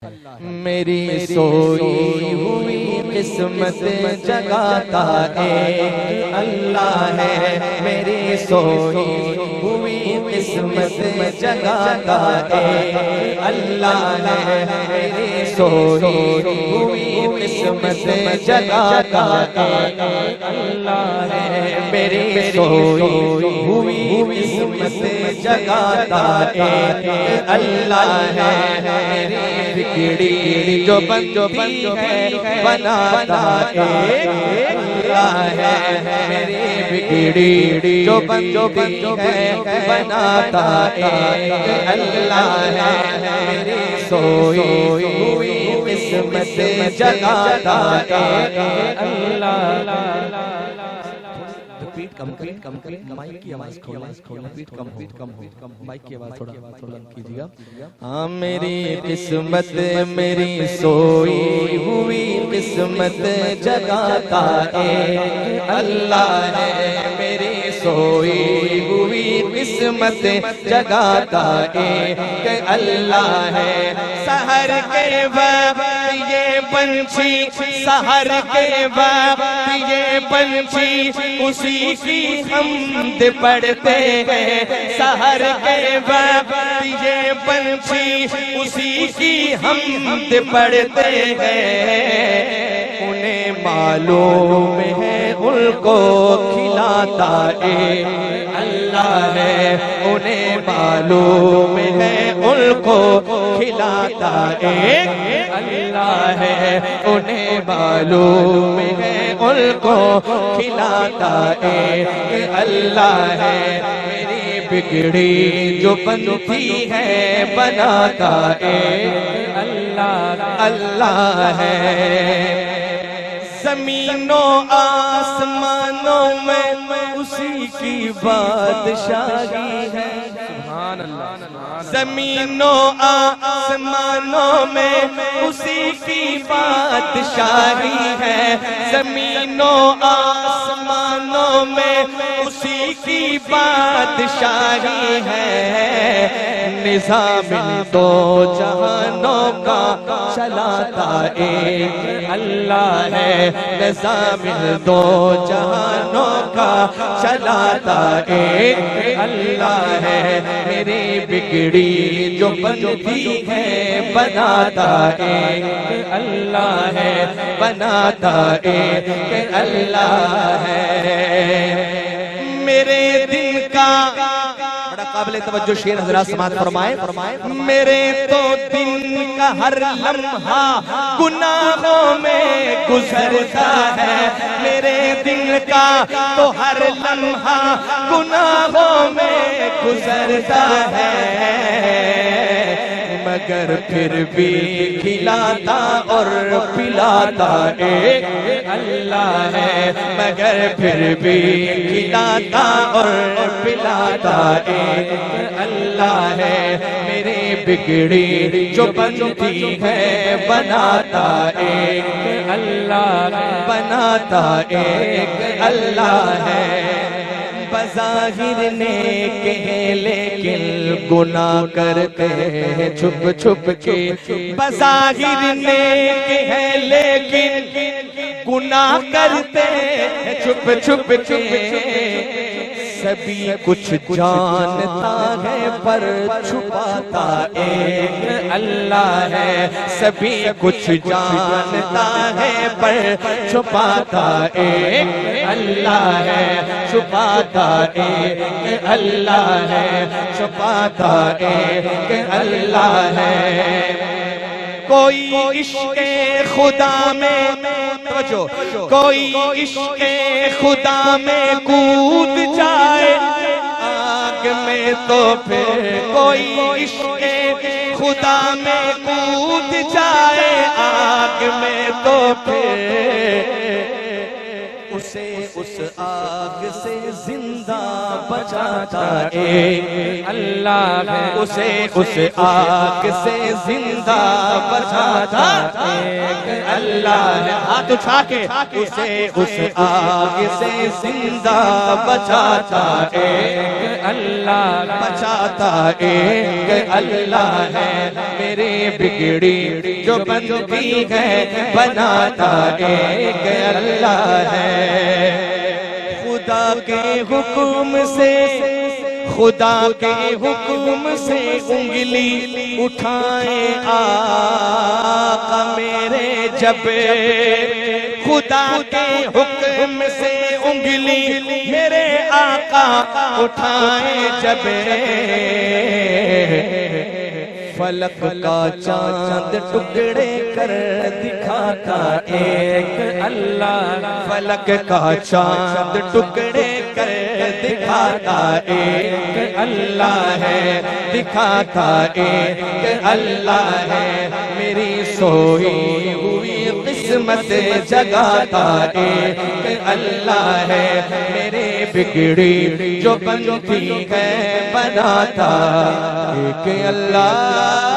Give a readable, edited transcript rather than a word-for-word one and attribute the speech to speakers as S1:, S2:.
S1: میری سوئی ہوئی قسمت جگاتا ایک اللہ ہے، میری سوئی ہوئی قسمت جگاتا ایک اللہ ہے، میری سوئی ہوئی قسمت جگاتا ایک اللہ ہے، میری سوئی ہوئی قسمت جگاتا ایک اللہ ہے، میری بگڑی جو بنتی ہے بناتا ایک اللہ ہے، میری بگڑی جو بنتی ہے بناتا ایک اللہ ہے، میری سوئی ہوئی قسمت جگاتا ایک اللہ۔ مائک کی آواز کم ہو، مائک کی آواز تھوڑا کیجیے گا۔ ہاں میری قسمت میری سوئی ہوئی قسمت جگاتا ایک اللہ ہے، میری سوئی ہوئی قسمت جگاتا ایک اللہ ہے، سحر کے وقت یہ پنچھی، سحر کے وقت یہ پنچھی اسی کی حمد پڑھتے ہیں، سحر کے وقت یہ پنچھی اسی کی حمد پڑھتے ہیں، انہیں معلوم ہے ان کو کھلاتا ایک اللہ ہے، انہیں معلوم ہے ان کو کھلاتا ایک اللہ ہے، انہیں معلوم ہے ان کو کھلاتا ایک اللہ ہے، میری بگڑی جو بنتی ہے بناتا ایک اللہ ہے، زمین و آسمانوں میں اسی کی بادشاہی ہے، سبحان اللہ، زمین و آسمانوں میں اسی کی بادشاہی ہے، زمین و آسمانوں میں اسی کی بادشاہی ہے، نظام دو جہانوں کا چلاتا ایک اللہ ہے، نظام دو جہانوں کا چلاتا ایک اللہ ہے، میری بگڑی جو بنتی ہے بناتا ایک اللہ ہے، بناتا ایک اللہ ہے، میرے دل کا بڑا قابل توجہ شعر حضرات سماعت فرمائے، میرے تو دن کا ہر لمحہ گناہوں میں گزرتا ہے، میرے دل کا تو ہر لمحہ گناہوں میں گزرتا ہے، مگر پھر بھی کھلاتا اور پلاتا ایک اللہ ہے، مگر پھر بھی کھلاتا اور پلاتا ایک اللہ ہے، میری بگڑی جو بنتی ہے بناتا ایک اللہ، بناتا ایک اللہ ہے، بظاہر نیک ہیں لیکن گناہ کرتے ہیں چھپ چھپ کے، بظاہر نیک ہیں لیکن گناہ کرتے ہیں چھپ چھپ کے، سبھی کچھ جانتا ہے پر چھپاتا ایک اللہ ہے، سبھی کچھ جانتا ہے پر چھپاتا ایک اللہ ہے، چھپاتا ایک اللہ ہے، چھپاتا ایک اللہ ہے، کوئی عشق خدا میں کوئی عشق خدا میں کود جائے آگ میں تو پھر کوئی عشق خدا میں کود جائے آگ میں تو پھر اس اسے اس آگ سے زندہ بچاتا ایک اللہ ہے، اسے اس آگ سے زندہ بچاتا ایک اللہ ہے، ہاتھ اٹھا کے اسے اس آگ سے زندہ بچاتا ایک اللہ، بچاتا ایک اللہ ہے، میری بگڑی جو بنتی ہے بناتا ایک اللہ ہے۔ خدا کے حکم سے، خدا کے حکم سے انگلی اٹھائے آقا میرے جب، خدا کے حکم سے انگلی میرے آقا اٹھائے جب، فلک کا چاند ٹکڑے کر دکھاتا ایک اللہ، فلک کا چاند ٹکڑے کر دکھاتا ایک اللہ ہے، دکھاتا ایک اللہ ہے، میری سوئی ہوئی قسمت جگاتا ایک اللہ ہے، میرے بگڑی جو بنتی ہے بناتا ایک اللہ